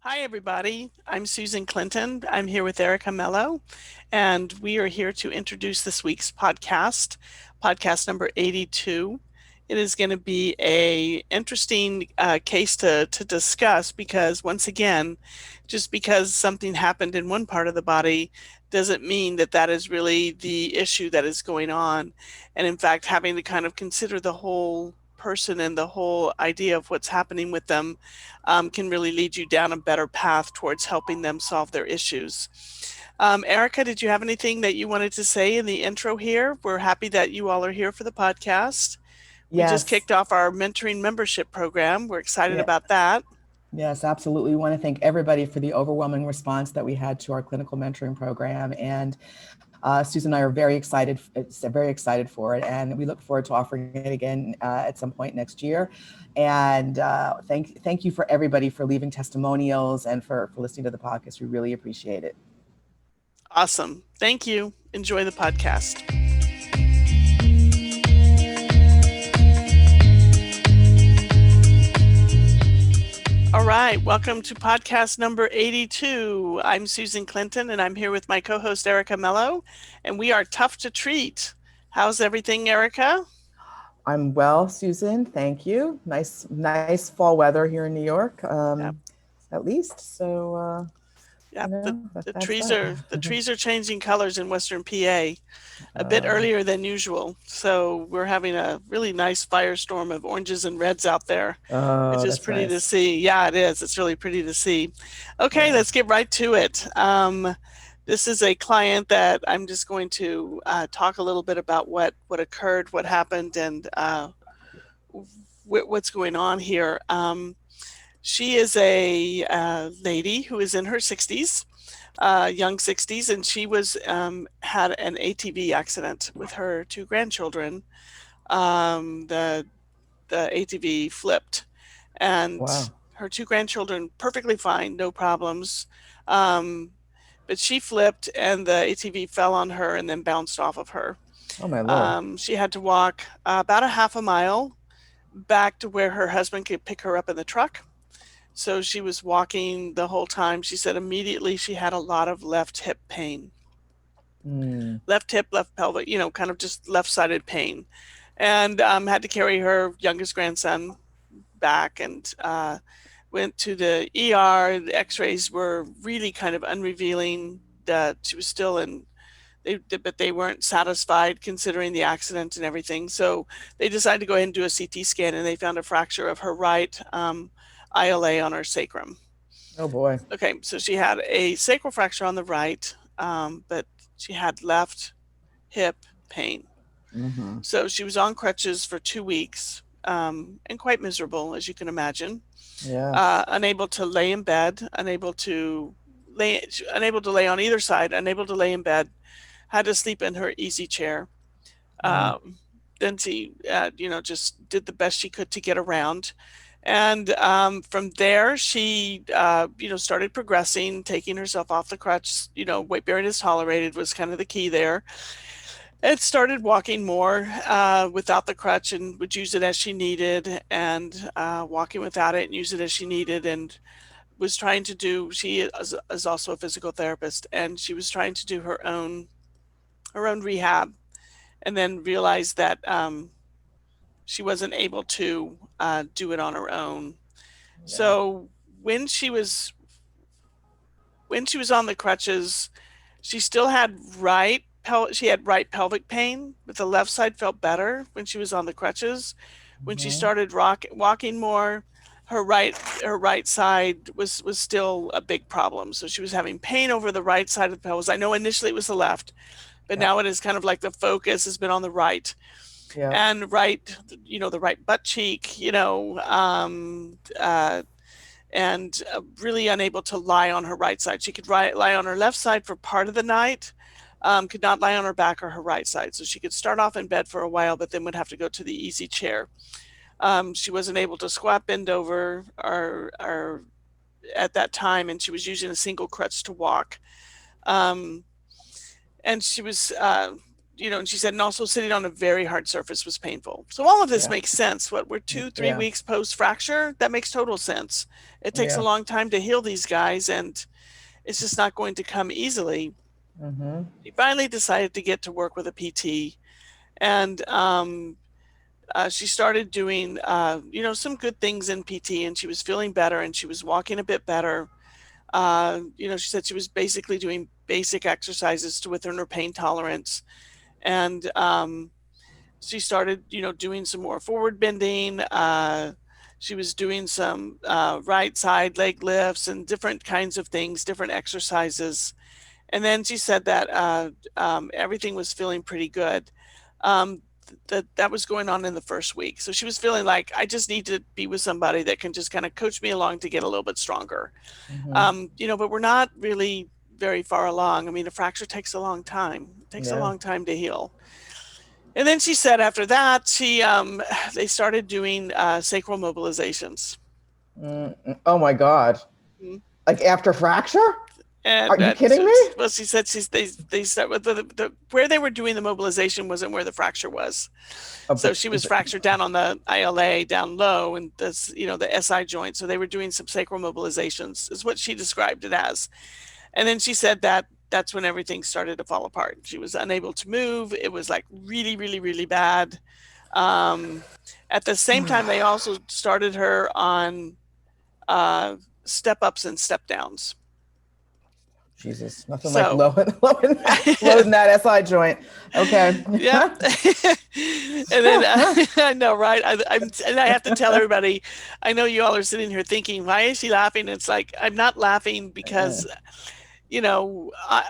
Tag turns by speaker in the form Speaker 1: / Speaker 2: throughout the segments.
Speaker 1: Hi, everybody. I'm Susan Clinton. I'm here with Erica Mello, and we are here to introduce this week's podcast number 82. It is going to be a interesting case to discuss because, once again, just because something happened in one part of the body doesn't mean that that is really the issue that is going on. And in fact, having to kind of consider the whole person and the whole idea of what's happening with them can really lead you down a better path towards helping them solve their issues. Erica, did you have anything that you wanted to say in the intro here? We're happy that you all are here for the podcast. We just
Speaker 2: Yes,
Speaker 1: kicked off our mentoring membership program. We're excited
Speaker 2: yeah,
Speaker 1: about that.
Speaker 2: yes, absolutely. We want to thank everybody for the overwhelming response that we had to our clinical mentoring program. And Susan and I are very excited for it. And we look forward to offering it again at some point next year. And thank you for everybody for leaving testimonials and for listening to the podcast. We really appreciate it.
Speaker 1: Awesome. Thank you. Enjoy the podcast. All right, welcome to podcast number 82. I'm Susan Clinton, and I'm here with my co-host Erica Mello, and we are tough to treat. How's everything, Erica?
Speaker 2: I'm well, Susan. Thank you. Nice fall weather here in New York,
Speaker 1: Yep.
Speaker 2: at least. So,
Speaker 1: Yep. The
Speaker 2: that's
Speaker 1: trees
Speaker 2: that.
Speaker 1: are changing colors in Western PA a bit
Speaker 2: uh,
Speaker 1: earlier than usual. So we're having a really nice firestorm of oranges and reds out there, which
Speaker 2: oh,
Speaker 1: is
Speaker 2: that's
Speaker 1: pretty to
Speaker 2: nice.
Speaker 1: see. Yeah, it is. It's really pretty to see. Okay,
Speaker 2: Yeah.
Speaker 1: let's get right to it. This is a client that I'm just going to talk a little bit about what occurred, what happened, and what's going on here. She is a lady who is in her 60s, young 60s, and she was had an ATV accident with her two grandchildren. The ATV flipped, and
Speaker 2: Wow.
Speaker 1: her two grandchildren perfectly fine, no problems. Um, but she flipped, and the ATV fell on her and then bounced off of her.
Speaker 2: Oh my Lord.
Speaker 1: She had to walk about a half a mile back to where her husband could pick her up in the truck. So she was walking the whole time. She said immediately she had a lot of left hip pain,
Speaker 2: Mm.
Speaker 1: left hip, left pelvic, kind of just left sided pain. And had to carry her youngest grandson back and went to the ER. The x rays were really kind of unrevealing that she was still in. But they weren't satisfied considering the accident and everything. So they decided to go ahead and do a CT scan, and they found a fracture of her right ILA on her sacrum.
Speaker 2: Oh boy.
Speaker 1: Okay, so she had a sacral fracture on the right, but she had left hip pain.
Speaker 2: Mm-hmm.
Speaker 1: So she was on crutches for 2 weeks and quite miserable, as you can imagine.
Speaker 2: Yes.
Speaker 1: Unable to lay in bed, unable to lay on either side, unable to lay in bed. Had to sleep in her easy chair.
Speaker 2: Mm.
Speaker 1: Um, then she, just did the best she could to get around. And from there, she, started progressing, taking herself off the crutch. Weight bearing is tolerated was kind of the key there. And started walking more without the crutch and would use it as she needed, and walking without it and use it as she needed. And was trying to do. She is also a physical therapist, and she was trying to do her own rehab, and then realized that she wasn't able to do it on her own.
Speaker 2: Yeah.
Speaker 1: So when she was when she was on the crutches, she still had she had right pelvic pain, but the left side felt better when she was on the crutches. When she
Speaker 2: Mm-hmm.
Speaker 1: started walking more, her right her right side was still a big problem. So she was having pain over the right side of the pelvis. I know initially it was the left, but
Speaker 2: Yep.
Speaker 1: now it is kind of like the focus has been on the right.
Speaker 2: Yep.
Speaker 1: And right, the right butt cheek, and really unable to lie on her right side. She could lie on her left side for part of the night, could not lie on her back or her right side. So she could start off in bed for a while, but then would have to go to the easy chair. She wasn't able to squat, bend over, or at that time, and she was using a single crutch to walk. Um, and she was and she said, and also sitting on a very hard surface was painful. So all of this
Speaker 2: Yeah.
Speaker 1: makes sense. What we're 2, 3
Speaker 2: Yeah.
Speaker 1: weeks post fracture, that makes total sense. It takes a
Speaker 2: Yeah.
Speaker 1: long time to heal these guys, and it's just not going to come easily.
Speaker 2: Mm-hmm.
Speaker 1: She finally decided to get to work with a PT, and she started doing, some good things in PT, and she was feeling better, and she was walking a bit better. She said she was basically doing basic exercises to within her pain tolerance, and she started, doing some more forward bending. She was doing some right side leg lifts and different kinds of things, different exercises. And then she said that everything was feeling pretty good. That was going on in the first week. So she was feeling like, I just need to be with somebody that can just kind of coach me along to get a little bit stronger.
Speaker 2: Mm-hmm.
Speaker 1: But we're not really very far along. I mean, a fracture takes a long time. It takes a
Speaker 2: Yeah.
Speaker 1: long time to heal. And then she said after that, they started doing sacral mobilizations.
Speaker 2: Oh my God.
Speaker 1: Mhm.
Speaker 2: Like after fracture? Are
Speaker 1: And
Speaker 2: you kidding me?
Speaker 1: well, she said they start with where they were doing the mobilization wasn't where the fracture was.
Speaker 2: Oh,
Speaker 1: So
Speaker 2: but
Speaker 1: she was
Speaker 2: is it?
Speaker 1: fractured down on the ILA down low and this, the SI joint. So they were doing some sacral mobilizations, is what she described it as. And then she said that that's when everything started to fall apart. She was unable to move. It was like really, really, really bad. Um, at the same time, they also started her on uh, step ups and step downs.
Speaker 2: Jesus, nothing like
Speaker 1: So,
Speaker 2: loading that SI joint. Okay.
Speaker 1: yep. And then I know, right? And I have to tell everybody. I know you all are sitting here thinking, "Why is she laughing?" It's like I'm not laughing because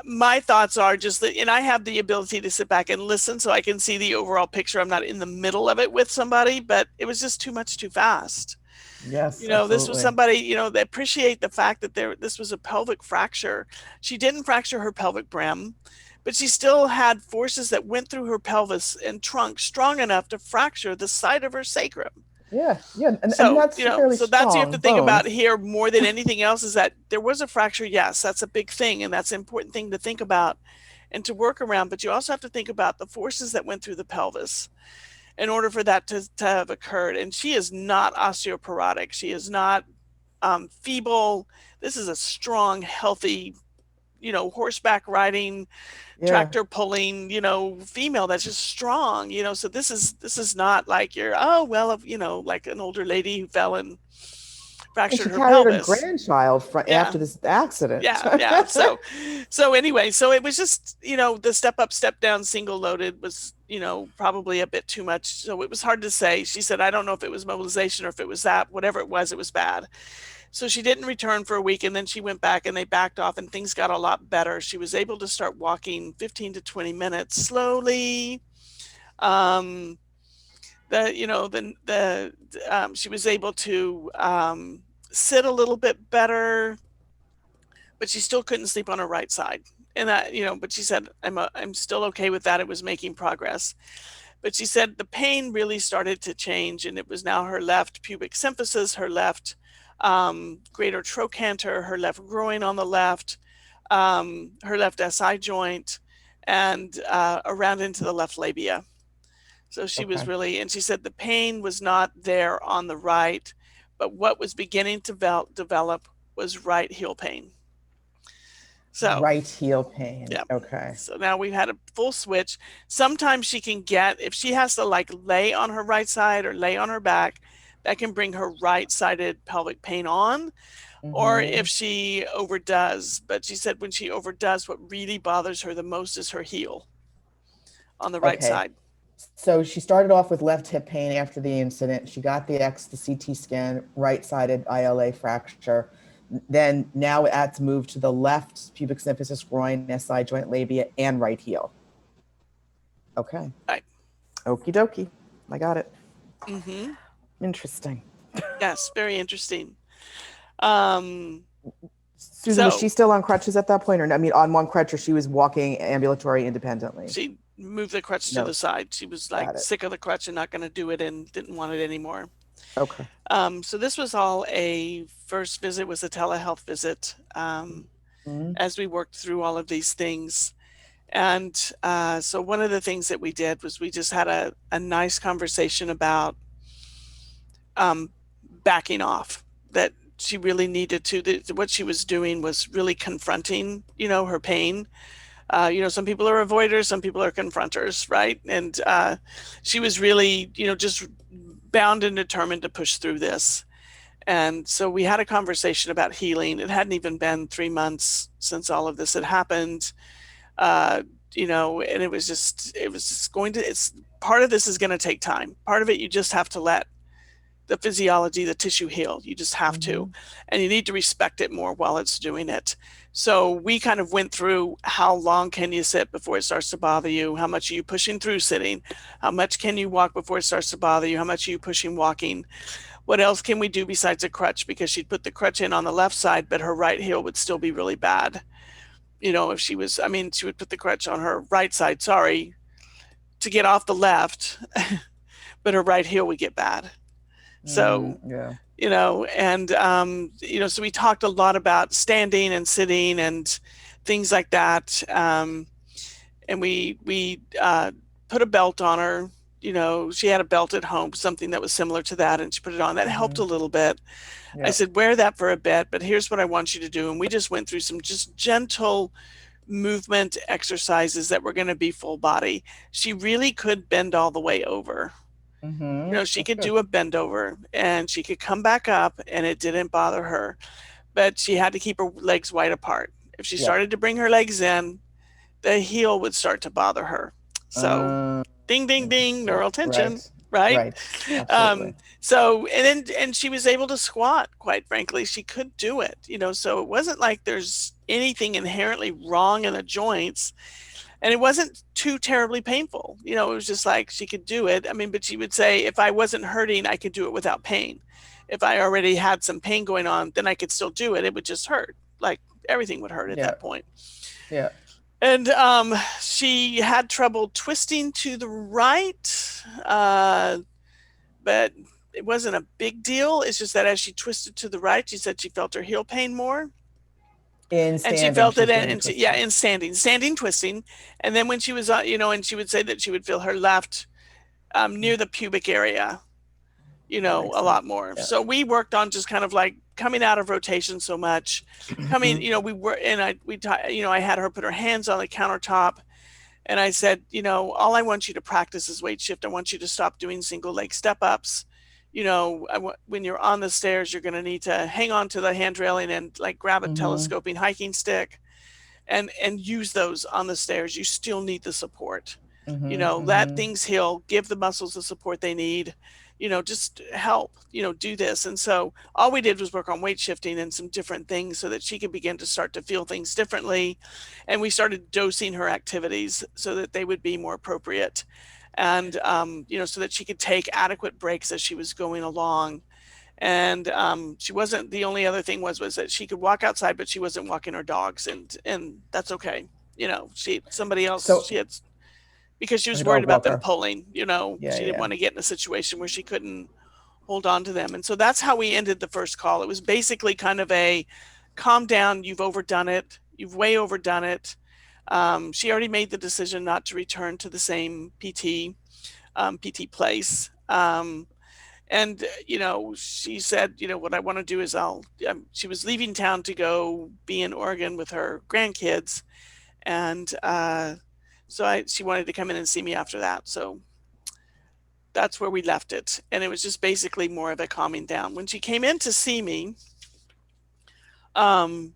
Speaker 1: my thoughts are just that, and I have the ability to sit back and listen so I can see the overall picture. I'm not in the middle of it with somebody, but it was just too much too fast.
Speaker 2: Yes,
Speaker 1: This was
Speaker 2: absolutely.
Speaker 1: somebody, they appreciate the fact that this was a pelvic fracture. She didn't fracture her pelvic brim, but she still had forces that went through her pelvis and trunk strong enough to fracture the side of her sacrum.
Speaker 2: Yeah, yeah, and
Speaker 1: So,
Speaker 2: that's fairly
Speaker 1: so that's you have to
Speaker 2: strong
Speaker 1: think about
Speaker 2: bones.
Speaker 1: here more than anything else is that there was a fracture. Yes, that's a big thing, and that's an important thing to think about and to work around. But you also have to think about the forces that went through the pelvis in order for that to have occurred. And she is not osteoporotic. She is not feeble. This is a strong, healthy, horseback riding,
Speaker 2: Yeah,
Speaker 1: tractor pulling, female that's just strong, so this is not like you're, oh well, like an older lady who fell and
Speaker 2: and
Speaker 1: fractured
Speaker 2: she
Speaker 1: her
Speaker 2: carried her
Speaker 1: pelvis.
Speaker 2: grandchild
Speaker 1: Yeah.
Speaker 2: after this accident.
Speaker 1: Yeah. So anyway, so it was just, the step up, step down, single loaded was, probably a bit too much. So it was hard to say. She said, I don't know if it was mobilization or if it was that, whatever it was bad. So she didn't return for a week, and then she went back and they backed off and things got a lot better. She was able to start walking 15 to 20 minutes slowly. Um, she was able to sit a little bit better, but she still couldn't sleep on her right side. And that, but she said, I'm still okay with that. It was making progress. But she said the pain really started to change, and it was now her left pubic symphysis, her left greater trochanter, her left groin on the left, her left SI joint, and around into the left labia. So she was
Speaker 2: Okay,
Speaker 1: really, and she said the pain was not there on the right, but what was beginning to develop was right heel pain. So
Speaker 2: right heel pain.
Speaker 1: yeah.
Speaker 2: Okay,
Speaker 1: So now we've had a full switch. Sometimes she can get, if she has to like lay on her right side or lay on her back, that can bring her right sided pelvic pain on, or
Speaker 2: mm-hmm.
Speaker 1: if she overdoes. But she said when she overdoes, what really bothers her the most is her heel on the right
Speaker 2: Okay.
Speaker 1: side.
Speaker 2: So she started off with left hip pain after the incident. She got the CT scan, right-sided ILA fracture. Then now it's moved to the left pubic symphysis, groin, SI joint, labia, and right heel. Okay.
Speaker 1: Right.
Speaker 2: Okie dokie. I got it.
Speaker 1: Mm-hmm.
Speaker 2: Interesting.
Speaker 1: Yes, very interesting. Um,
Speaker 2: Susan, was she
Speaker 1: so
Speaker 2: still on crutches at that point? Or I mean, on one crutch, or she was walking ambulatory independently?
Speaker 1: she moved the crutch to
Speaker 2: No,
Speaker 1: the side. She was like
Speaker 2: got it.
Speaker 1: sick of the crutch and not going to do it and didn't want it anymore.
Speaker 2: Okay.
Speaker 1: So this was all a first visit, was a telehealth visit,
Speaker 2: Mm-hmm.
Speaker 1: as we worked through all of these things. And so one of the things that we did was we just had a nice conversation about um, backing off, that she really needed to, that what she was doing was really confronting, her pain. Some people are avoiders, some people are confronters, right? And she was really, just bound and determined to push through this. And so we had a conversation about healing. It hadn't even been 3 months since all of this had happened. Uh, and it was just going to, it's part of this is going to take time. Part of it, you just have to let the physiology, the tissue heal. You just have to.
Speaker 2: Mm-hmm.
Speaker 1: And you need to respect it more while it's doing it. So we kind of went through how long can you sit before it starts to bother you? How much are you pushing through sitting? How much can you walk before it starts to bother you? How much are you pushing walking? What else can we do besides a crutch? Because she'd put the crutch in on the left side, but her right heel would still be really bad. If she was, I mean, she would put the crutch on her right side, sorry, to get off the left, but her right heel would get bad. So,
Speaker 2: Yeah.
Speaker 1: so we talked a lot about standing and sitting and things like that. And we put a belt on her. She had a belt at home, something that was similar to that, and she put it on. That helped
Speaker 2: Mm-hmm.
Speaker 1: a little bit. I
Speaker 2: Yep.
Speaker 1: said, wear that for a bit, but here's what I want you to do. And we just went through some just gentle movement exercises that were going to be full body. She really could bend all the way over.
Speaker 2: Mm-hmm.
Speaker 1: She
Speaker 2: That's
Speaker 1: could
Speaker 2: good.
Speaker 1: do a bend over and she could come back up and it didn't bother her. But she had to keep her legs wide apart. If she
Speaker 2: Yep.
Speaker 1: started to bring her legs in, the heel would start to bother her. So,
Speaker 2: Uh,
Speaker 1: ding, ding, ding,
Speaker 2: Interesting.
Speaker 1: neural tension,
Speaker 2: Right.
Speaker 1: right?
Speaker 2: Right. Absolutely.
Speaker 1: And she was able to squat, quite frankly. She could do it, so it wasn't like there's anything inherently wrong in the joints, and it wasn't too terribly painful. It was just like she could do it. I mean, but she would say, if I wasn't hurting, I could do it without pain. If I already had some pain going on, then I could still do it. It would just hurt. Like everything would hurt at
Speaker 2: Yeah.
Speaker 1: that point.
Speaker 2: Yeah.
Speaker 1: And she had trouble twisting to the right, but it wasn't a big deal. It's just that as she twisted to the right, she said she felt her heel pain more,
Speaker 2: In
Speaker 1: and she
Speaker 2: standing,
Speaker 1: felt it
Speaker 2: she's
Speaker 1: in,
Speaker 2: doing the
Speaker 1: yeah,
Speaker 2: twisting.
Speaker 1: in standing twisting. And then when she was and she would say that she would feel her left near the pubic area,
Speaker 2: That
Speaker 1: a
Speaker 2: makes
Speaker 1: lot
Speaker 2: sense.
Speaker 1: more.
Speaker 2: Yeah.
Speaker 1: So we worked on just kind of like coming out of rotation so much, coming, we were, and I had her put her hands on the countertop, and I said, all I want you to practice is weight shift. I want you to stop doing single leg step ups. When you're on the stairs, you're going to need to hang on to the hand railing and like grab a
Speaker 2: Mm-hmm.
Speaker 1: telescoping hiking stick and use those on the stairs. You still need the support.
Speaker 2: Mm-hmm.
Speaker 1: Let
Speaker 2: Mm-hmm.
Speaker 1: things heal, give the muscles the support they need, just help, do this. And so all we did was work on weight shifting and some different things so that she could begin to start to feel things differently. And we started dosing her activities so that they would be more appropriate. And, so that she could take adequate breaks as she was going along. And she wasn't, the only other thing was that she could walk outside, but she wasn't walking her dogs, and that's okay. Somebody else,
Speaker 2: So,
Speaker 1: she had, because she
Speaker 2: like
Speaker 1: was
Speaker 2: a
Speaker 1: worried
Speaker 2: dog
Speaker 1: about them
Speaker 2: walker.
Speaker 1: pulling,
Speaker 2: Yeah.
Speaker 1: she didn't
Speaker 2: Yeah.
Speaker 1: want to get in a situation where she couldn't hold on to them. And so that's how we ended the first call. It was basically kind of a calm down, you've overdone it, you've way overdone it. She already made the decision not to return to the same PT place. And she said, what I want to do is she was leaving town to go be in Oregon with her grandkids, and she wanted to come in and see me after that. So that's where we left it, and it was just basically more of a calming down. When she came in to see me, um,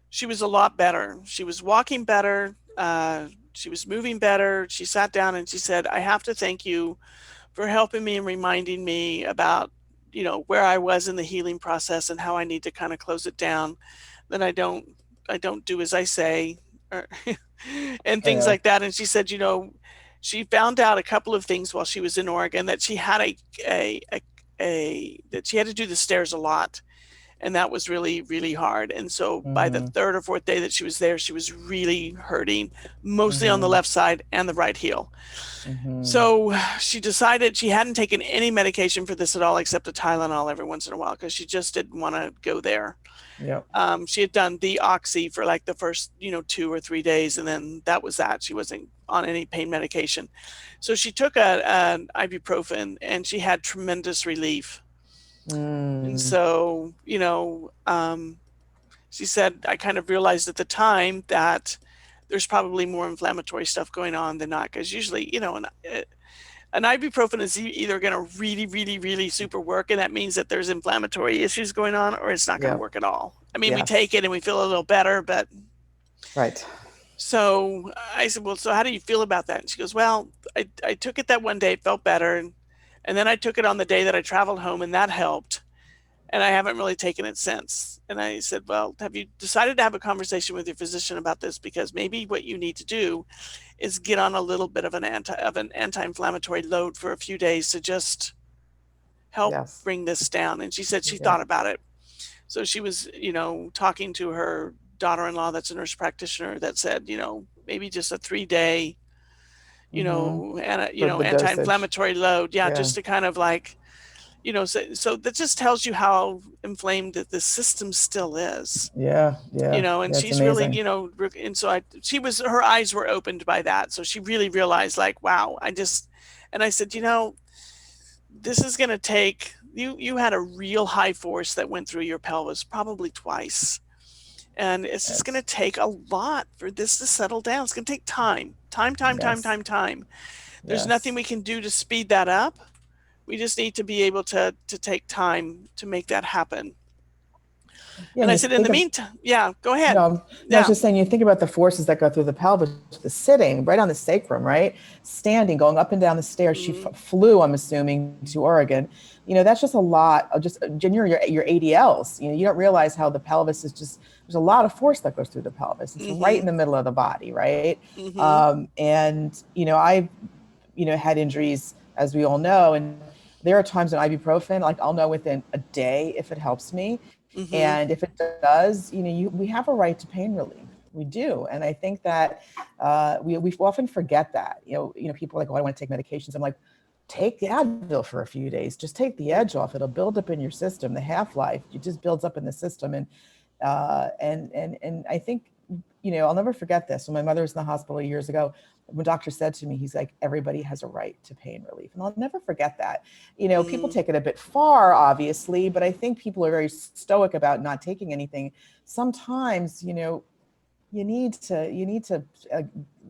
Speaker 1: she was a lot better. She was walking better. She was moving better. She sat down and she said, "I have to thank you for helping me and reminding me about, where I was in the healing process and how I need to kind of close it down. That I don't do as I say, or and things
Speaker 2: Yeah.
Speaker 1: like that." And she said, she found out a couple of things while she was in Oregon, that she had a that she had to do the stairs a lot, and that was really, really hard. And so by the
Speaker 2: Mm-hmm.
Speaker 1: third or fourth day that she was there, she was really hurting, mostly on the
Speaker 2: Mm-hmm.
Speaker 1: left side and the right heel.
Speaker 2: Mm-hmm.
Speaker 1: So she decided she hadn't taken any medication for this at all except a Tylenol every once in a while because she just didn't want to go there.
Speaker 2: Yep.
Speaker 1: She had done the oxy for like the first, 2 or 3 days, and then that was that. She wasn't on any pain medication. So she took an ibuprofen and she had tremendous relief. And
Speaker 2: Mm.
Speaker 1: so, she said, I kind of realized at the time that there's probably more inflammatory stuff going on than not. Because usually, an ibuprofen is either going to really, really, really super work, and that means that there's inflammatory issues going on, or it's not going to
Speaker 2: Yep.
Speaker 1: work at all. I mean, we take
Speaker 2: Yes.
Speaker 1: it and we feel a little better, but
Speaker 2: Right.
Speaker 1: so I said, well, so how do you feel about that? And she goes, well, I took it that one day, it felt better. And then I took it on the day that I traveled home, and that helped. And I haven't really taken it since. And I said, well, have you decided to have a conversation with your physician about this? Because maybe what you need to do is get on a little bit of an anti-inflammatory load for a few days to just help
Speaker 2: Yes.
Speaker 1: bring this down. And she said she
Speaker 2: Yep.
Speaker 1: thought about it. So she was, talking to her daughter-in-law that's a nurse practitioner that said, maybe just a 3 day,
Speaker 2: Mm-hmm.
Speaker 1: and
Speaker 2: For the dosage.
Speaker 1: anti-inflammatory load. Yeah,
Speaker 2: Yeah.
Speaker 1: just to kind of like, so that just tells you how inflamed that the system still is.
Speaker 2: Yeah. Yeah.
Speaker 1: And
Speaker 2: Yeah. It's
Speaker 1: she's really,
Speaker 2: amazing.
Speaker 1: and so her eyes were opened by that. So she really realized, like, wow, and I said, this is going to take, you had a real high force that went through your pelvis probably twice. And it's just going to
Speaker 2: Yes.
Speaker 1: take a lot for this to settle down. It's going to take time, time, time, time,
Speaker 2: Yes.
Speaker 1: time, time. There's nothing
Speaker 2: Yes.
Speaker 1: we can do to speed that up. We just need to be able to take time to make that happen.
Speaker 2: Yeah.
Speaker 1: And
Speaker 2: And
Speaker 1: I
Speaker 2: you
Speaker 1: said, in
Speaker 2: think
Speaker 1: the
Speaker 2: of
Speaker 1: meantime, yeah, go ahead.
Speaker 2: no, no, I was
Speaker 1: Yeah.
Speaker 2: just saying, you think about the forces that go through the pelvis, the sitting right on the sacrum, right? Standing, going up and down the stairs. She
Speaker 1: Mm-hmm.
Speaker 2: flew, I'm assuming, to Oregon. That's just a lot of just your ADLs. You don't realize how the pelvis is just, there's a lot of force that goes through the pelvis. It's right
Speaker 1: Mm-hmm.
Speaker 2: in the middle of the body, right?
Speaker 1: Mm-hmm.
Speaker 2: And, I've, had injuries, as we all know, and there are times when ibuprofen, like I'll know within a day if it helps me.
Speaker 1: Mm-hmm.
Speaker 2: And if it does, we have a right to pain relief. We do. And I think that we often forget that. People are like, oh, I want to take medications. I'm like, take the Advil for a few days. Just take the edge off. It'll build up in your system. The half-life, it just builds up in the system. And I think, I'll never forget this. When my mother was in the hospital years ago, when doctor said to me, he's like, everybody has a right to pain relief. And I'll never forget that. People
Speaker 1: Mm-hmm.
Speaker 2: take it a bit far, obviously, but I think people are very stoic about not taking anything. Sometimes, you need to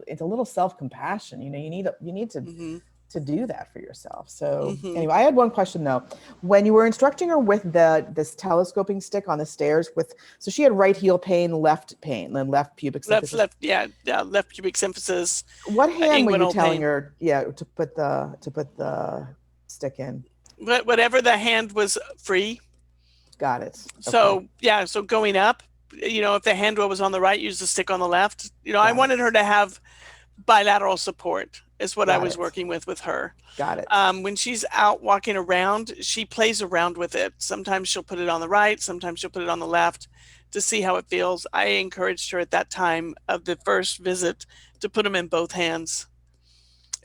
Speaker 2: it's a little self-compassion. You need
Speaker 1: Mm-hmm.
Speaker 2: to do that for yourself. So
Speaker 1: Mm-hmm.
Speaker 2: anyway, I had one question though. When you were instructing her with this telescoping stick on the stairs, so she had right heel pain, then left pubic symphysis.
Speaker 1: Yeah, yeah, left pubic symphysis,
Speaker 2: What hand were you
Speaker 1: inguinal
Speaker 2: telling
Speaker 1: pain.
Speaker 2: her, yeah, to put the stick in?
Speaker 1: Whatever the hand was free.
Speaker 2: Got it. Okay.
Speaker 1: So yeah, so going up, if the hand was on the right, use the stick on the left. I
Speaker 2: Got
Speaker 1: wanted
Speaker 2: it.
Speaker 1: her to have bilateral support is what I
Speaker 2: Got
Speaker 1: was
Speaker 2: it.
Speaker 1: working with her.
Speaker 2: Got it.
Speaker 1: When she's out walking around, she plays around with it. Sometimes she'll put it on the right, sometimes she'll put it on the left to see how it feels. I encouraged her at that time of the first visit to put them in both hands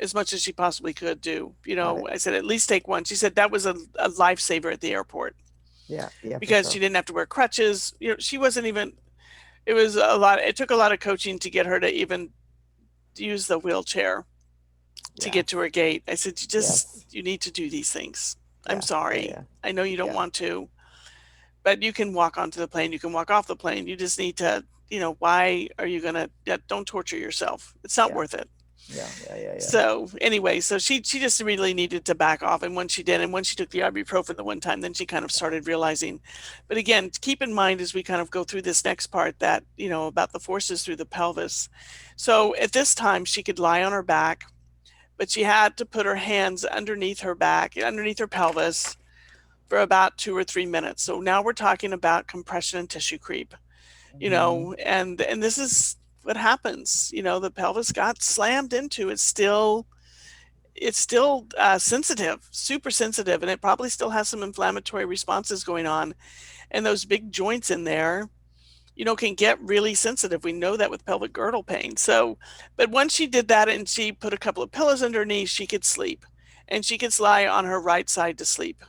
Speaker 1: as much as she possibly could do.
Speaker 2: Got it.
Speaker 1: I said, at least take one. She said that was a lifesaver at the airport
Speaker 2: Yeah. Yeah, for
Speaker 1: because she
Speaker 2: sure.
Speaker 1: didn't have to wear crutches. She wasn't even, it was a lot. It took a lot of coaching to get her to even use the wheelchair to
Speaker 2: Yeah.
Speaker 1: get to her gate. I said,
Speaker 2: Yes.
Speaker 1: you need to do these things. I'm
Speaker 2: Yeah. Yeah.
Speaker 1: sorry.
Speaker 2: Yeah.
Speaker 1: I know you don't
Speaker 2: Yeah.
Speaker 1: want to, but you can walk onto the plane. You can walk off the plane. You just need to, why are you going to, yeah, don't torture yourself. It's not
Speaker 2: Yeah.
Speaker 1: worth it.
Speaker 2: Yeah. Yeah. Yeah. Yeah.
Speaker 1: So anyway, so she just really needed to back off. And when she did, and when she took the ibuprofen the one time, then she kind of started realizing. But again, keep in mind as we kind of go through this next part that, about the forces through the pelvis. So at this time, she could lie on her back, but she had to put her hands underneath her back, underneath her pelvis for about 2 or 3 minutes. So now we're talking about compression and tissue creep,
Speaker 2: Mm-hmm.
Speaker 1: and this is what happens. The pelvis got slammed into. It's still it's still sensitive, super sensitive, and it probably still has some inflammatory responses going on. And those big joints in there, can get really sensitive. We know that with pelvic girdle pain. So, but once she did that and she put a couple of pillows underneath, she could sleep, and she could lie on her right side to sleep.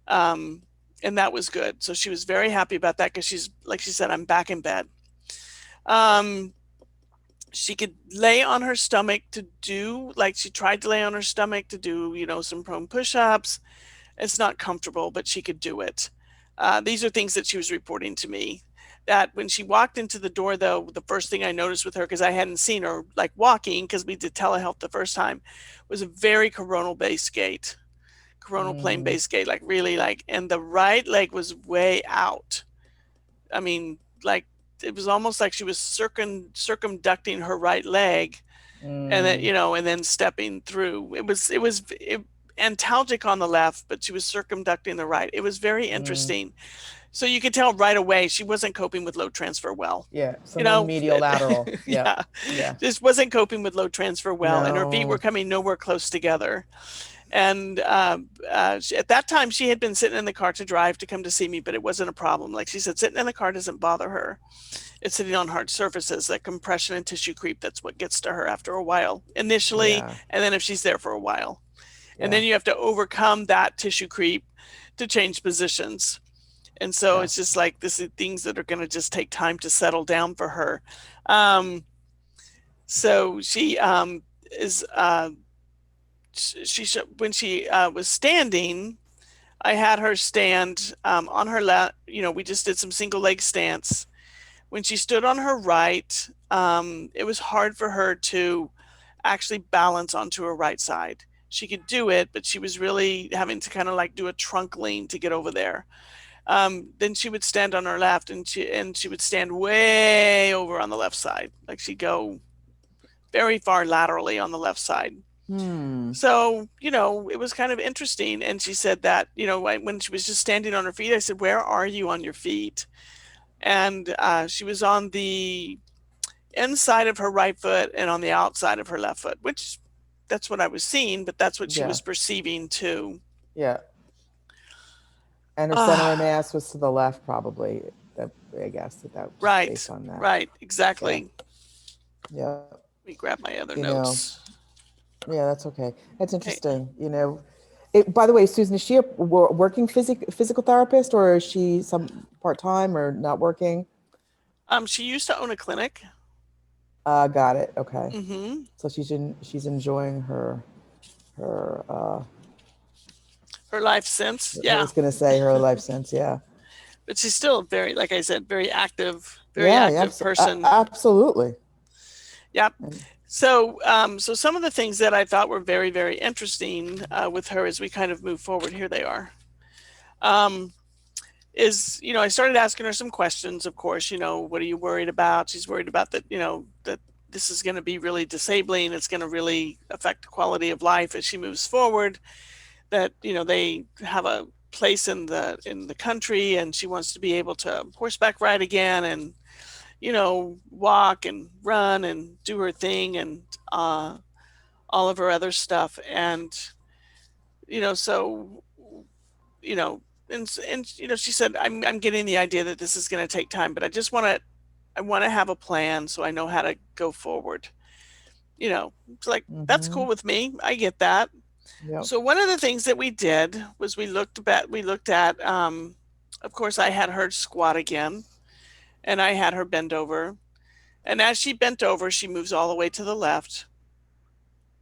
Speaker 1: Um, and that was good. So she was very happy about that because she's, like she said, I'm back in bed. Um, she could lay on her stomach to do, like she tried to lay on her stomach to do, some prone push-ups. It's not comfortable, but she could do it. These are things that she was reporting to me. That when she walked into the door, though, the first thing I noticed with her, because I hadn't seen her like walking, because we did telehealth the first time, was a very coronal based gait, coronal plane
Speaker 2: Mm,
Speaker 1: based gait, like really like, and the right leg was way out. I mean, like it was almost like she was circumducting her right leg, and then
Speaker 2: mm,
Speaker 1: and then stepping through. It antalgic on the left, but she was circumducting the right. It was very
Speaker 2: mm.
Speaker 1: interesting. So you could tell right away she wasn't coping with load transfer well.
Speaker 2: Yeah. So
Speaker 1: You
Speaker 2: no
Speaker 1: know,
Speaker 2: medial lateral. Yep.
Speaker 1: yeah,
Speaker 2: Yeah.
Speaker 1: just wasn't coping with load transfer well, and her feet were
Speaker 2: No.
Speaker 1: coming nowhere close together. And at that time, she had been sitting in the car to drive to come to see me, but it wasn't a problem. Like she said, sitting in the car doesn't bother her. It's sitting on hard surfaces, that compression and tissue creep. That's what gets to her after a while, initially,
Speaker 2: Yeah.
Speaker 1: and then if she's there for a while. And
Speaker 2: Yeah.
Speaker 1: then you have to overcome that tissue creep to change positions. And so
Speaker 2: Yeah.
Speaker 1: it's just like this is things that are going to just take time to settle down for her. Um, so she is she when she was standing, I had her stand on her left. We just did some single leg stance. When she stood on her right, it was hard for her to actually balance onto her right side. She could do it, but she was really having to kind of like do a trunk lean to get over there. Then she would stand on her left, and she would stand way over on the left side, like she'd go very far laterally on the left side.
Speaker 2: Hmm.
Speaker 1: So, it was kind of interesting. And she said that, when she was just standing on her feet, I said, "Where are you on your feet?" And she was on the inside of her right foot and on the outside of her left foot, which that's what I was seeing, but that's what she
Speaker 2: Yeah.
Speaker 1: was perceiving too.
Speaker 2: Yeah. And her center of
Speaker 1: Ah,
Speaker 2: mass was to the left, probably. That, I guess that just based
Speaker 1: right,
Speaker 2: on that.
Speaker 1: right,
Speaker 2: Yeah.
Speaker 1: exactly.
Speaker 2: Yeah.
Speaker 1: Let me grab my other
Speaker 2: You know.
Speaker 1: notes.
Speaker 2: Yeah, that's okay. That's
Speaker 1: Okay.
Speaker 2: interesting. By the way, Susan, is she a working physical therapist, or is she some part time or not working?
Speaker 1: She used to own a clinic.
Speaker 2: Got it. Okay.
Speaker 1: Mm-hmm.
Speaker 2: So she's enjoying her
Speaker 1: Her life since,
Speaker 2: I
Speaker 1: yeah.
Speaker 2: was gonna say her life since, yeah.
Speaker 1: But she's still very, like I said, very
Speaker 2: Yeah, yeah,
Speaker 1: active person.
Speaker 2: absolutely.
Speaker 1: Yep.
Speaker 2: And
Speaker 1: So some of the things that I thought were very, very interesting with her as we kind of move forward, here they are. Um, I started asking her some questions, of course, what are you worried about? She's worried about that, that this is going to be really disabling. It's going to really affect the quality of life as she moves forward. That, they have a place in the country, and she wants to be able to horseback ride again, and walk and run and do her thing, and all of her other stuff. And so you know she said, I'm getting the idea that this is going to take time, but I want to have a plan so I know how to go forward. It's like, that's
Speaker 2: mm-hmm.
Speaker 1: cool with me. I get that.
Speaker 2: Yep.
Speaker 1: So one of the things that we did was we looked at of course I had her squat again, and I had her bend over. And as she bent over, she moves all the way to the left.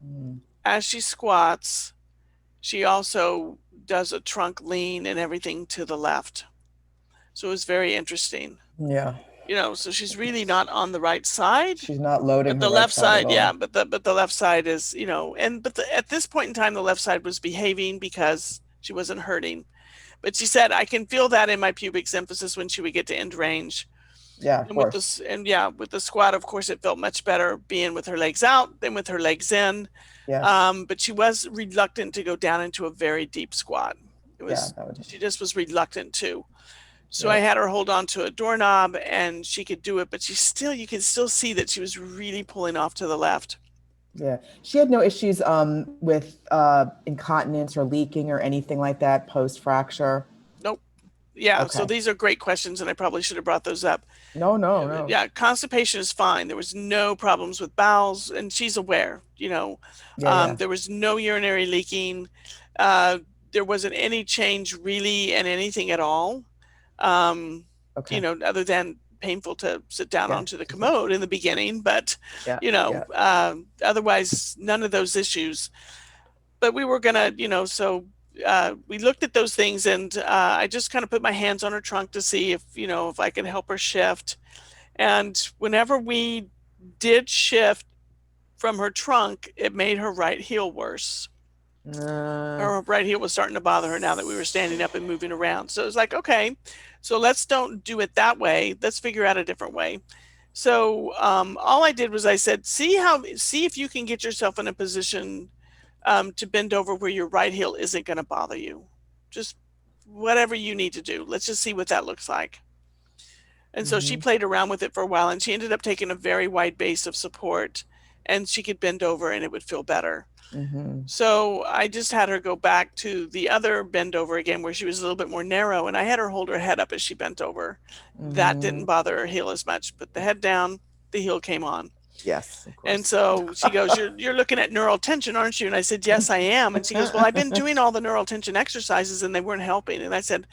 Speaker 2: Mm.
Speaker 1: As she squats, she also does a trunk lean and everything to the left. So it was very interesting.
Speaker 2: Yeah.
Speaker 1: So she's really not on the right side,
Speaker 2: She's not loading
Speaker 1: but
Speaker 2: her
Speaker 1: the
Speaker 2: right
Speaker 1: left
Speaker 2: side at
Speaker 1: side, yeah,
Speaker 2: all.
Speaker 1: but the left side is, at this point in time, the left side was behaving because she wasn't hurting. But she said, I can feel that in my pubic symphysis when she would get to end range.
Speaker 2: Yeah, of
Speaker 1: And with
Speaker 2: course.
Speaker 1: this, and yeah, with the squat, of course, it felt much better being with her legs out than with her legs in.
Speaker 2: Yes.
Speaker 1: But she was reluctant to go down into a very deep squat.
Speaker 2: Yeah, that would.
Speaker 1: She just was reluctant to. So I
Speaker 2: Yep.
Speaker 1: had her hold on to a doorknob, and she could do it, but you could still see that she was really pulling off to the left.
Speaker 2: Yeah. She had no issues with incontinence or leaking or anything like that post fracture.
Speaker 1: Nope. Yeah, so
Speaker 2: Okay.
Speaker 1: these are great questions, and I probably should have brought those up.
Speaker 2: No, no, no.
Speaker 1: Yeah, constipation is fine. There was no problems with bowels, and she's aware.
Speaker 2: Yeah, yeah.
Speaker 1: There was no urinary leaking. Uh, there wasn't any change really in anything at all. Um,
Speaker 2: Okay.
Speaker 1: other than painful to sit down
Speaker 2: Yeah.
Speaker 1: onto the
Speaker 2: To sit.
Speaker 1: commode in the beginning, but
Speaker 2: Yeah, yeah.
Speaker 1: otherwise none of those issues. But we were gonna, so we looked at those things, and I just kind of put my hands on her trunk to see if I could help her shift. And whenever we did shift from her trunk, it made her right heel worse.
Speaker 2: Uh,
Speaker 1: Her right heel was starting to bother her now that we were standing up and moving around. So it was like, okay, so let's don't do it that way. Let's figure out a different way. So all I did was I said, see if you can get yourself in a position to bend over where your right heel isn't going to bother you. Just whatever you need to do. Let's just see what that looks like. And so she
Speaker 2: mm-hmm,
Speaker 1: played around with it for a while, and she ended up taking a very wide base of support, and she could bend over and it would feel better.
Speaker 2: mm-hmm,
Speaker 1: So I just had her go back to the other bend over again where she was a little bit more narrow, and I had her hold her head up as she bent over. That
Speaker 2: mm-hmm.
Speaker 1: didn't bother her heel as much, but the head down, the heel came on.
Speaker 2: Yes, of
Speaker 1: And
Speaker 2: course.
Speaker 1: so she goes, you're looking at neural tension, aren't you? And I said, yes, I am. And she goes, well, I've been doing all the neural tension exercises and they weren't helping. And I said,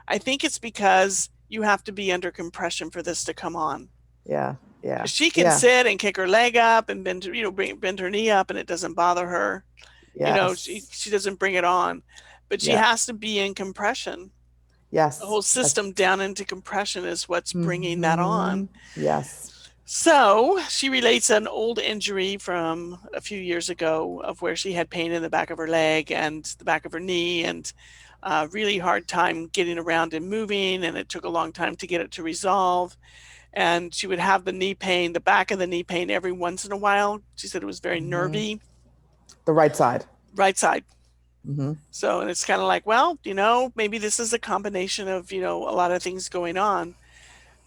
Speaker 1: I think it's because you have to be under compression for this to come on.
Speaker 2: Yeah, yeah,
Speaker 1: She can
Speaker 2: yeah.
Speaker 1: sit and kick her leg up and bend her knee up, and it doesn't bother her.
Speaker 2: Yes,
Speaker 1: She doesn't bring it on, but she
Speaker 2: yeah,
Speaker 1: has to be in compression. The
Speaker 2: yes.
Speaker 1: whole system down into compression is what's bringing that
Speaker 2: Mm-hmm.
Speaker 1: on.
Speaker 2: Yes.
Speaker 1: So she relates an old injury from a few years ago of where she had pain in the back of her leg and the back of her knee, and really hard time getting around and moving, and it took a long time to get it to resolve. And she would have the knee pain, the back of the knee pain every once in a while. She said it was very
Speaker 2: Mm-hmm.
Speaker 1: nervy,
Speaker 2: The right side.
Speaker 1: right side.
Speaker 2: Mm-hmm.
Speaker 1: So, and it's kind of like, well, maybe this is a combination of, a lot of things going on,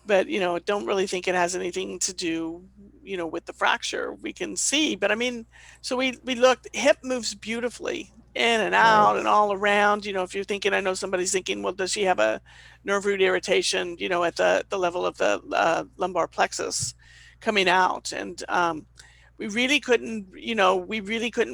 Speaker 1: but, don't really think it has anything to do, with the fracture we can see. But I mean, so we looked, hip moves beautifully in and
Speaker 2: Right.
Speaker 1: out and all around. If you're thinking, I know somebody's thinking, well, does she have a nerve root irritation, at the level of the lumbar plexus coming out? And we really couldn't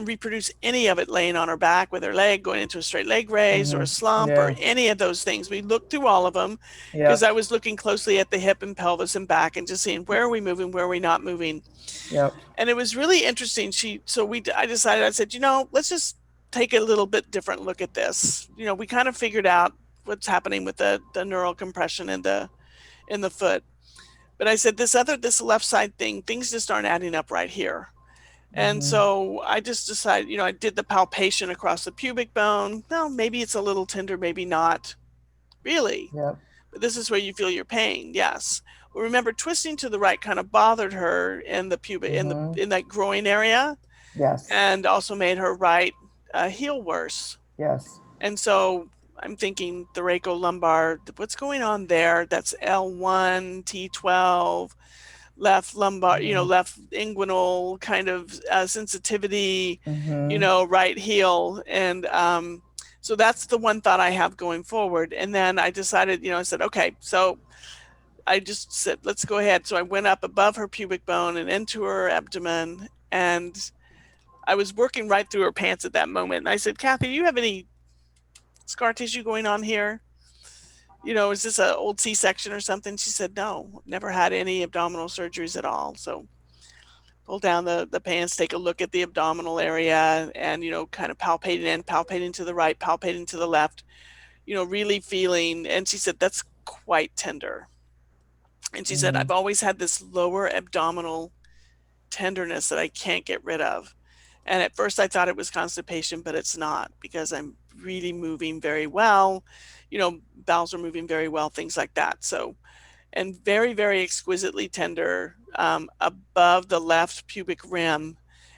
Speaker 1: reproduce any of it laying on her back with her leg going into a straight leg raise or a
Speaker 2: Mm-hmm.
Speaker 1: slump or
Speaker 2: Yeah.
Speaker 1: any of those things. We looked through all of them because
Speaker 2: Yep.
Speaker 1: I was looking closely at the hip and pelvis and back and just seeing where are we moving, where are we not moving.
Speaker 2: Yep.
Speaker 1: And it was really interesting. I decided, I said, let's just take a little bit different look at this. We kind of figured out what's happening with the neural compression in the foot. But I said, this left side thing, things just aren't adding up right here. And
Speaker 2: Mm-hmm.
Speaker 1: so I just decided, I did the palpation across the pubic bone. Well, maybe it's a little tender, maybe not. Really?
Speaker 2: Yep.
Speaker 1: But this is where you feel your pain. Yes. Well, remember, twisting to the right kind of bothered her in the pubic,
Speaker 2: Mm-hmm.
Speaker 1: in that groin area,
Speaker 2: Yes.
Speaker 1: and also made her right heel worse.
Speaker 2: Yes.
Speaker 1: And so I'm thinking the Reiko Lumbar, what's going on there? That's L1, T12, left lumbar,
Speaker 2: Mm-hmm.
Speaker 1: left inguinal kind of sensitivity,
Speaker 2: Mm-hmm.
Speaker 1: right heel. And so that's the one thought I have going forward. And then I decided, I said, okay, so I just said, let's go ahead. So I went up above her pubic bone and into her abdomen. And I was working right through her pants at that moment. And I said, Kathy, do you have any scar tissue going on here? Is this an old C-section or something? She said, no, never had any abdominal surgeries at all. So pull down the pants, take a look at the abdominal area, and, kind of palpating to the right, palpating to the left, really feeling. And she said, that's quite tender. And she said,
Speaker 2: Mm-hmm.
Speaker 1: I've always had this lower abdominal tenderness that I can't get rid of. And at first I thought it was constipation, but it's not, because I'm really moving very well. Bowels are moving very well, things like that. So, and very, very exquisitely tender above the left pubic rim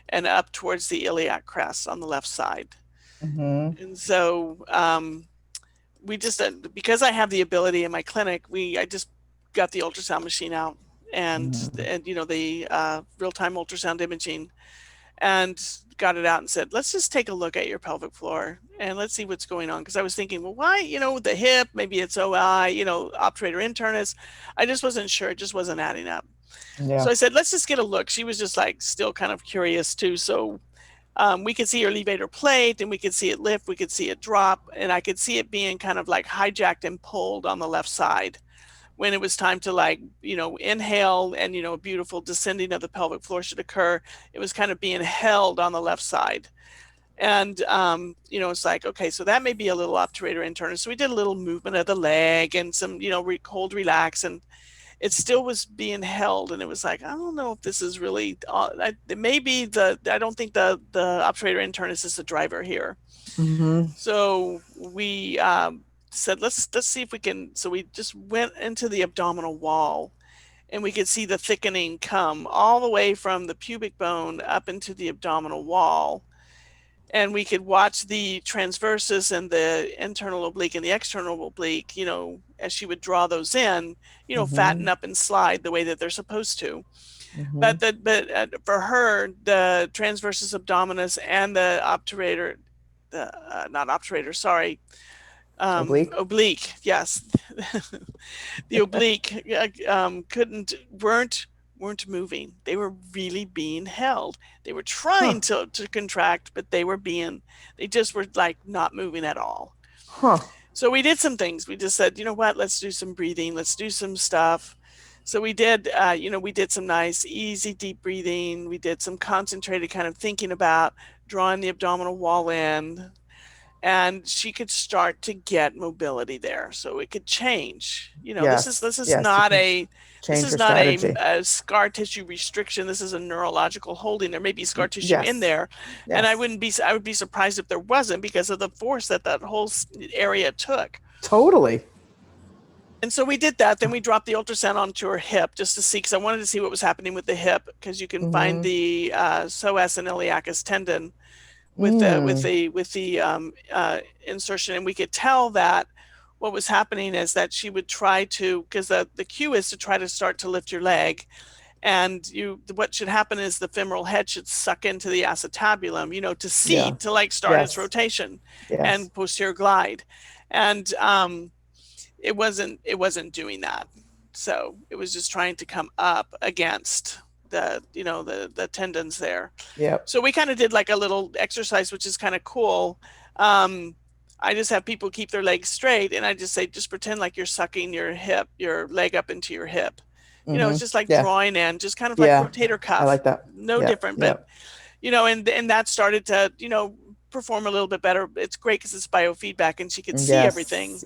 Speaker 1: and up towards the iliac crest on the left side.
Speaker 2: Mm-hmm.
Speaker 1: And so we just, because I have the ability in my clinic, I just got the ultrasound machine out, and
Speaker 2: Mm-hmm.
Speaker 1: the real-time ultrasound imaging. and got it out and said, let's just take a look at your pelvic floor and let's see what's going on. Because I was thinking, well, why, the hip, maybe it's OI, obturator internus. I just wasn't sure. It just wasn't adding up.
Speaker 2: Yeah.
Speaker 1: So I said, let's just get a look. She was just like still kind of curious too. So we could see her levator plate and we could see it lift, we could see it drop, and I could see it being kind of like hijacked and pulled on the left side when it was time to inhale and, a beautiful descending of the pelvic floor should occur. It was kind of being held on the left side. And, it's like, okay, so that may be a little obturator internus. So we did a little movement of the leg and some, hold, relax, and it still was being held. And it was like, I don't know if this is really, maybe I don't think the obturator internus is the driver here.
Speaker 2: Mm-hmm.
Speaker 1: So we said, let's see if we can. So we just went into the abdominal wall and we could see the thickening come all the way from the pubic bone up into the abdominal wall. And we could watch the transversus and the internal oblique and the external oblique, as she would draw those in, fatten up and slide the way that they're supposed to. But for her, the transversus abdominis and the obturator, not obturator, sorry, oblique, yes, the oblique weren't moving. They were really being held. They were trying to contract, but they just were like not moving at all. So we did some things. We just said, you know what, let's do some breathing. Let's do some stuff. So we did, we did some nice, easy, deep breathing. We did some concentrated kind of thinking about drawing the abdominal wall in, and she could start to get mobility there. So it could change. This is not a scar tissue restriction. This is a neurological holding. There may be scar tissue in there, and I would be surprised if there wasn't, because of the force that whole area took.
Speaker 2: Totally.
Speaker 1: And so we did that. Then we dropped the ultrasound onto her hip just to see, because I wanted to see what was happening with the hip, because you can find the psoas and iliacus tendon with the insertion, and we could tell that what was happening is that she would try to, because the cue is to try to start to lift your leg, and what should happen is the femoral head should suck into the acetabulum, to seed, to like start its rotation and posterior glide, and it wasn't doing that. So it was just trying to come up against the tendons there. So we kind of did like a little exercise, which is kind of cool. I just have people keep their legs straight, and I just say, just pretend like you're sucking your leg up into your hip. It's just like drawing in, just kind of like rotator cuff.
Speaker 2: I like that.
Speaker 1: No different, but and that started to perform a little bit better. It's great because it's biofeedback, and she could see everything.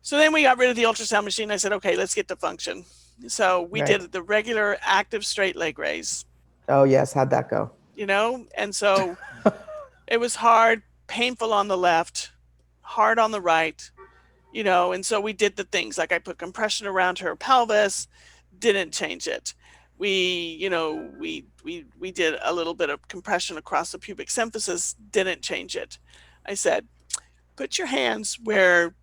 Speaker 1: So then we got rid of the ultrasound machine. I said, okay, let's get to function. So we did the regular active straight leg raise.
Speaker 2: Oh, yes. How'd that go?
Speaker 1: And so it was hard, painful on the left, hard on the right, and so we did the things like I put compression around her pelvis, didn't change it. We did a little bit of compression across the pubic symphysis, didn't change it. I said, put your hands where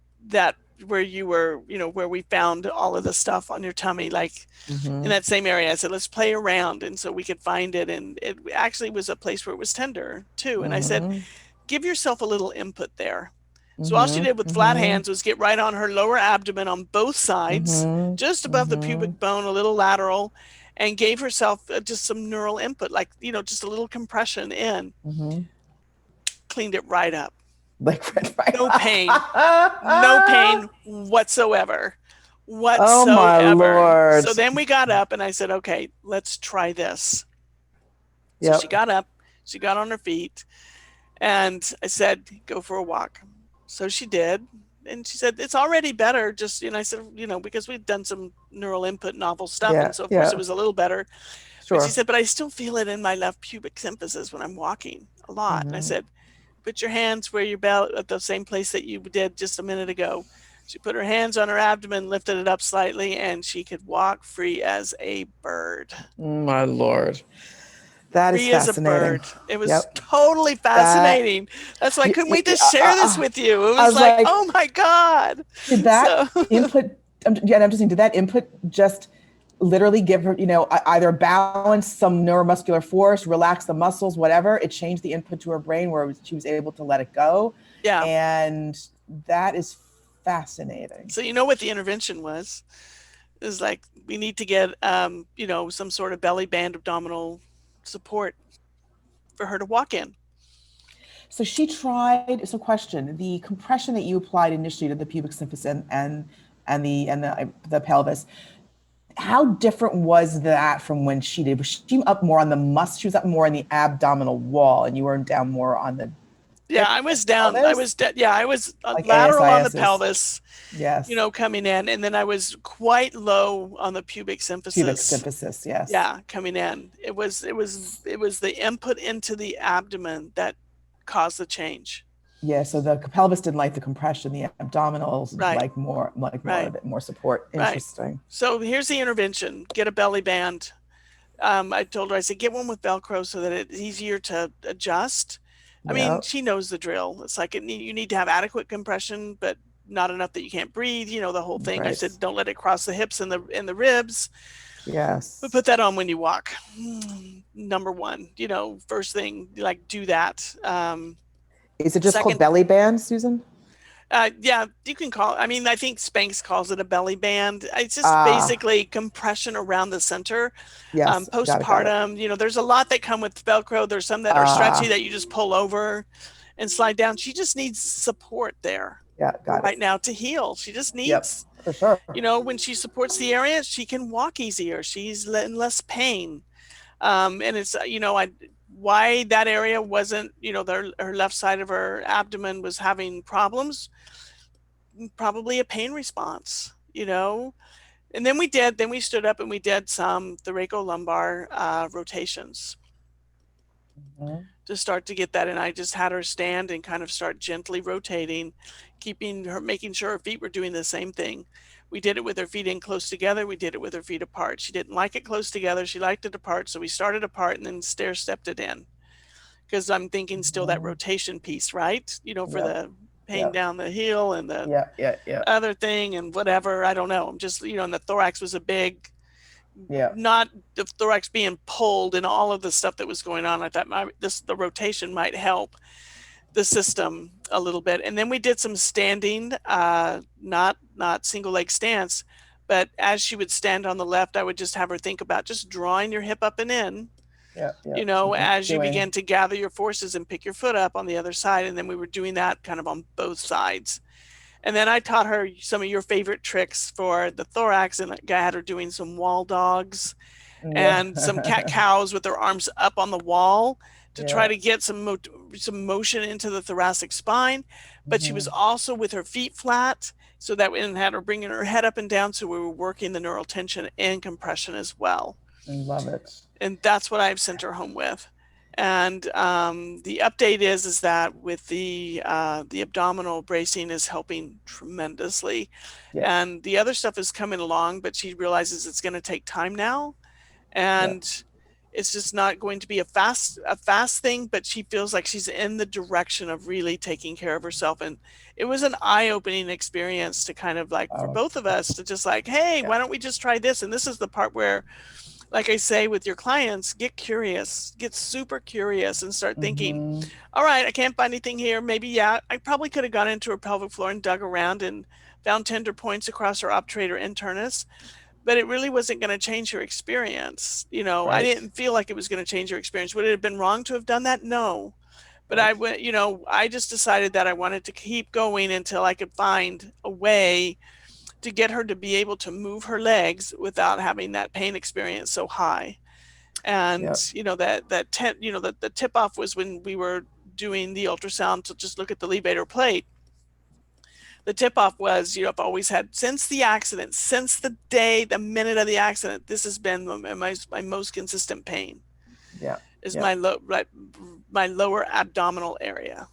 Speaker 1: you were, where we found all of the stuff on your tummy, like in that same area. I said, let's play around. And so we could find it. And it actually was a place where it was tender too. And I said, give yourself a little input there. So all she did with flat hands was get right on her lower abdomen on both sides, just above the pubic bone, a little lateral, and gave herself just some neural input, like, just a little compression in. Cleaned it right up. No pain. No pain whatsoever.
Speaker 2: Oh my Lord.
Speaker 1: So then we got up and I said, okay, let's try this. So she got up, she got on her feet, and I said, go for a walk. So she did. And she said, it's already better. Just, I said, because we've done some neural input, novel stuff. And so of course it was a little better. But she said, but I still feel it in my left pubic symphysis when I'm walking a lot. And I said, put your hands where your belt, at the same place that you did just a minute ago. She put her hands on her abdomen, lifted it up slightly, and she could walk free as a bird.
Speaker 2: My Lord. That is fascinating. As a bird.
Speaker 1: It was totally fascinating. That's why I couldn't wait to share this with you. It was like, oh my God.
Speaker 2: Did that input, I'm just saying, did that input just literally give her, either balance some neuromuscular force, relax the muscles, whatever. It changed the input to her brain where she was able to let it go.
Speaker 1: Yeah.
Speaker 2: And that is fascinating.
Speaker 1: So you know what the intervention was? It was like, we need to get, some sort of belly band abdominal support for her to walk in.
Speaker 2: So she tried. So question: the compression that you applied initially to the pubic symphysis and the pelvis, how different was that from when she did? Was she up more on the She was up more on the abdominal wall, and you were down more on the
Speaker 1: Yeah,
Speaker 2: hip
Speaker 1: I
Speaker 2: and
Speaker 1: was down.
Speaker 2: pelvis,
Speaker 1: I was
Speaker 2: like
Speaker 1: lateral on the
Speaker 2: ASISs.
Speaker 1: pelvis,
Speaker 2: Yes,
Speaker 1: coming in, and then I was quite low on the pubic
Speaker 2: pubic
Speaker 1: symphysis.
Speaker 2: symphysis. Yes.
Speaker 1: Yeah, coming in. It was the input into the abdomen that caused the change.
Speaker 2: Yeah. So the pelvis didn't like the compression. The abdominals
Speaker 1: Right,
Speaker 2: like more
Speaker 1: right,
Speaker 2: of it, more support.
Speaker 1: right.
Speaker 2: Interesting.
Speaker 1: So here's the intervention: get a belly band. I told her, I said, get one with Velcro so that it's easier to adjust. I mean,
Speaker 2: Yeah.
Speaker 1: she knows the drill. It's like you need to have adequate compression, but not enough that you can't breathe. The whole thing. I
Speaker 2: Right.
Speaker 1: said, don't let it cross the hips and the ribs, but
Speaker 2: Yes.
Speaker 1: put that on when you walk. Number one, first thing, like, do that.
Speaker 2: Is it just called
Speaker 1: Second,
Speaker 2: belly band, Susan?
Speaker 1: yeah, you can call. I mean, I think Spanx calls it a belly band. It's just
Speaker 2: Ah,
Speaker 1: basically compression around the center.
Speaker 2: yes. Got it.
Speaker 1: Postpartum, there's a lot that come with Velcro. There's some that are stretchy
Speaker 2: Ah,
Speaker 1: that you just pull over and slide down. She just needs support there
Speaker 2: yeah, got it.
Speaker 1: right now to heal. She just
Speaker 2: Yep,
Speaker 1: needs,
Speaker 2: for sure.
Speaker 1: when she supports the area, she can walk easier. She's in less pain. And it's, why that area wasn't, her left side of her abdomen was having problems, probably a pain response, And then we stood up and we did the Reiko Lumbar rotations
Speaker 2: Mhm.
Speaker 1: to start to get that. And I just had her stand and kind of start gently rotating, making sure her feet were doing the same thing. We did it with her feet in close together. We did it with her feet apart. She didn't like it close together. She liked it apart. So we started apart and then stair stepped it in, because I'm thinking still that
Speaker 2: Mhm.
Speaker 1: rotation piece, right? For
Speaker 2: Yep,
Speaker 1: the pain
Speaker 2: yep,
Speaker 1: down the heel and the
Speaker 2: yep, yep, yep,
Speaker 1: other thing and whatever. I don't know. I'm just, and the thorax was a big,
Speaker 2: yep.
Speaker 1: not the thorax being pulled and all of the stuff that was going on. I thought the rotation might help the system a little bit. And then we did some standing, not single leg stance, but as she would stand on the left, I would just have her think about just drawing your hip up and in,
Speaker 2: Yeah, yeah. Mhm.
Speaker 1: as you
Speaker 2: Doing.
Speaker 1: begin to gather your forces and pick your foot up on the other side. And then we were doing that kind of on both sides. And then I taught her some of your favorite tricks for the thorax, and I had her doing some wall dogs and some cat
Speaker 2: Yeah.
Speaker 1: cows with their arms up on the wall to try
Speaker 2: Yeah.
Speaker 1: to get some motion into the thoracic spine. But she was
Speaker 2: Mhm.
Speaker 1: also with her feet flat, so that we had her bringing her head up and down, so we were working the neural tension and compression as well.
Speaker 2: I love it.
Speaker 1: And that's what I've sent her home with. And the update is that with the abdominal bracing is helping tremendously,
Speaker 2: Yep,
Speaker 1: and the other stuff is coming along, but she realizes it's going to take time now,
Speaker 2: yep.
Speaker 1: and it's just not going to be a fast thing. But she feels like she's in the direction of really taking care of herself, and it was an eye-opening experience to kind of like, for
Speaker 2: Oh,
Speaker 1: both of us to just like, hey,
Speaker 2: yeah.
Speaker 1: why don't we just try this? And this is the part where, like I say with your clients, get curious, get super curious and start thinking,
Speaker 2: Mm-hmm.
Speaker 1: all right, I can't find anything here. Maybe, yeah, I probably could have gone into her pelvic floor and dug around and found tender points across her obturator internus, but it really wasn't going to change her experience. I
Speaker 2: Right,
Speaker 1: didn't feel like it was going to change her experience. Would it have been wrong to have done that? No. But I
Speaker 2: right.
Speaker 1: went, I just decided that I wanted to keep going until I could find a way to get her to be able to move her legs without having that pain experience so high. And
Speaker 2: Yep,
Speaker 1: the tip off was when we were doing the ultrasound to just look at the levator plate. The tip off was, I've always had, since the accident, since the minute of the accident, this has been my most consistent pain,
Speaker 2: yep,
Speaker 1: is
Speaker 2: yep,
Speaker 1: my lower abdominal area.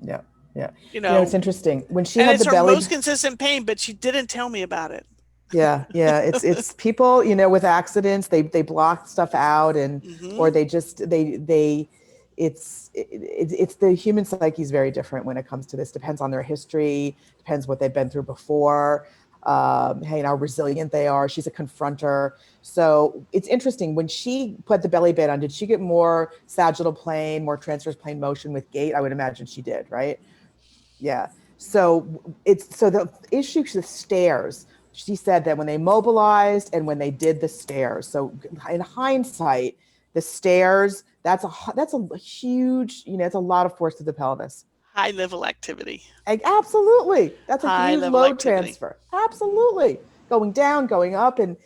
Speaker 2: yep, yeah.
Speaker 1: You
Speaker 2: It's
Speaker 1: know,
Speaker 2: interesting when she
Speaker 1: and
Speaker 2: had
Speaker 1: it's
Speaker 2: the
Speaker 1: her
Speaker 2: belly.
Speaker 1: most consistent pain, but she didn't tell me about it.
Speaker 2: Yeah, yeah. It's people, with accidents, they block stuff out, and or
Speaker 1: Hmm.
Speaker 2: they just they it's the human psyche is very different when it comes to this. Depends on their history, depends what they've been through before. how resilient they are. She's a confronter. So it's interesting when she put the belly band on, did she get more sagittal plane, more transverse plane motion with gait? I would imagine she did, right? Yeah. So the issue the stairs. She said that when they mobilized and when they did the stairs. So in hindsight, the stairs, that's a huge, it's a lot of force to the pelvis.
Speaker 1: High level activity.
Speaker 2: Absolutely. That's a
Speaker 1: High
Speaker 2: huge
Speaker 1: level
Speaker 2: load
Speaker 1: activity.
Speaker 2: transfer. Absolutely. Going down, going up. And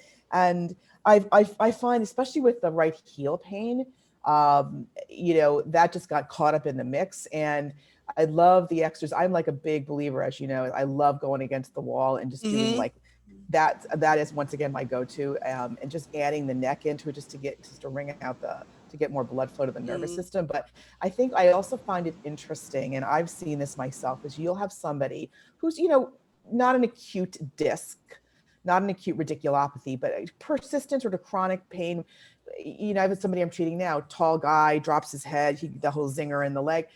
Speaker 2: I find, especially with the right heel pain, that just got caught up in the mix. And I love the extras. I'm like a big believer, as you know, I love going against the wall and just doing
Speaker 1: Mm-hmm.
Speaker 2: like that is once again my go-to, and just adding the neck into it just to wring out to get more blood flow to the nervous
Speaker 1: Mm-hmm.
Speaker 2: system. But I think I also find it interesting, and I've seen this myself, is you'll have somebody who's, not an acute disc, not an acute radiculopathy, but a persistent or chronic pain. I have somebody I'm treating now, tall guy, drops his head, the whole zinger in the leg.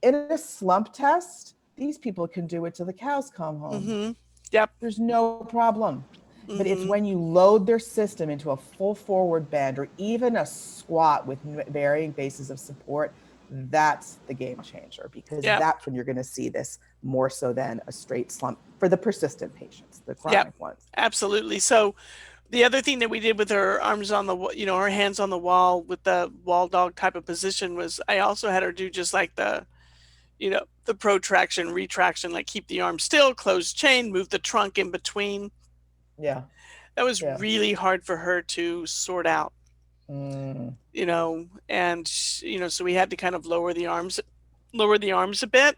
Speaker 2: In a slump test, these people can do it till the cows come home.
Speaker 1: Mm-hmm. Yep.
Speaker 2: There's no problem. But it's
Speaker 1: Mm-hmm.
Speaker 2: when you load their system into a full forward bend or even a squat with varying bases of support, that's the game changer, because
Speaker 1: Yep.
Speaker 2: that's when you're going to see this more so than a straight slump for the persistent patients, the
Speaker 1: Yep.
Speaker 2: chronic ones.
Speaker 1: Absolutely. So the other thing that we did with her arms on the, her hands on the wall with the wall dog type of position was I also had her do just like the protraction, retraction, like keep the arm still, close chain, move the trunk in between.
Speaker 2: Yeah.
Speaker 1: That was
Speaker 2: Yeah.
Speaker 1: really hard for her to sort out,
Speaker 2: Mm,
Speaker 1: and so we had to kind of lower the arms a bit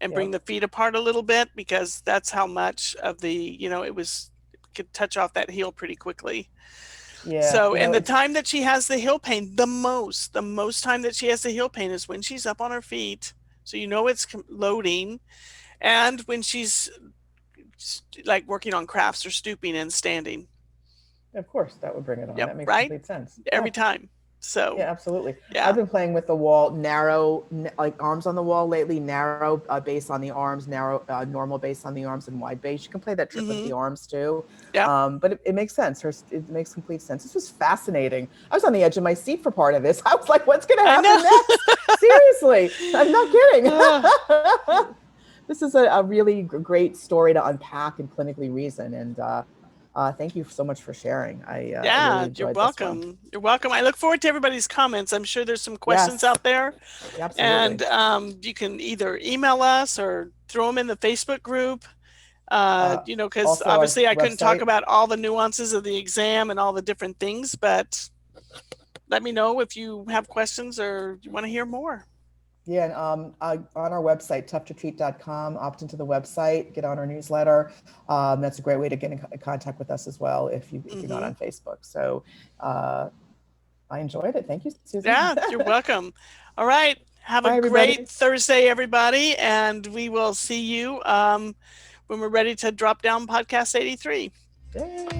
Speaker 1: and bring
Speaker 2: yep.
Speaker 1: the feet apart a little bit because that's how much of it could touch off that heel pretty quickly.
Speaker 2: Yeah.
Speaker 1: So, and the
Speaker 2: It's
Speaker 1: time that she has the heel pain, the most time that she has the heel pain is when she's up on her feet. So it's loading, and when she's like working on crafts or stooping and standing.
Speaker 2: Of course that would bring it on.
Speaker 1: Yep,
Speaker 2: That makes
Speaker 1: right?
Speaker 2: complete sense.
Speaker 1: Every
Speaker 2: Yeah.
Speaker 1: time. So,
Speaker 2: Yeah, absolutely. I've
Speaker 1: yeah.
Speaker 2: been playing with the wall, narrow, like arms on the wall lately, narrow base on the arms, narrow, normal base on the arms, and wide base. You can play that trick with the
Speaker 1: Mhm.
Speaker 2: arms too.
Speaker 1: Yep.
Speaker 2: But it makes sense. It makes complete sense. This was fascinating. I was on the edge of my seat for part of this. I was like, what's going to
Speaker 1: I
Speaker 2: happen next?
Speaker 1: know.
Speaker 2: Seriously, I'm not kidding.
Speaker 1: uh,
Speaker 2: This is a really great story to unpack and clinically reason. And thank you so much for sharing. I really
Speaker 1: yeah, you're
Speaker 2: enjoyed this one.
Speaker 1: welcome. You're welcome. I look forward to everybody's comments. I'm sure there's some questions
Speaker 2: Yes,
Speaker 1: out there. And
Speaker 2: absolutely.
Speaker 1: you can either email us or throw them in the Facebook group.
Speaker 2: Uh,
Speaker 1: Because
Speaker 2: Also, our
Speaker 1: obviously I couldn't talk
Speaker 2: website.
Speaker 1: about all the nuances of the exam and all the different things, but let me know if you have questions or you want to hear more.
Speaker 2: Yeah, and on our website, toughtotreat.com, opt into the website, get on our newsletter. That's a great way to get in contact with us as well if you're not
Speaker 1: Hmm.
Speaker 2: on Facebook. So uh, I enjoyed it. Thank you, Susan.
Speaker 1: Yeah, you're welcome. All right. Have a
Speaker 2: Bye,
Speaker 1: great
Speaker 2: everybody.
Speaker 1: Thursday, everybody. And we will see you when we're ready to drop down podcast 83.
Speaker 2: Yay.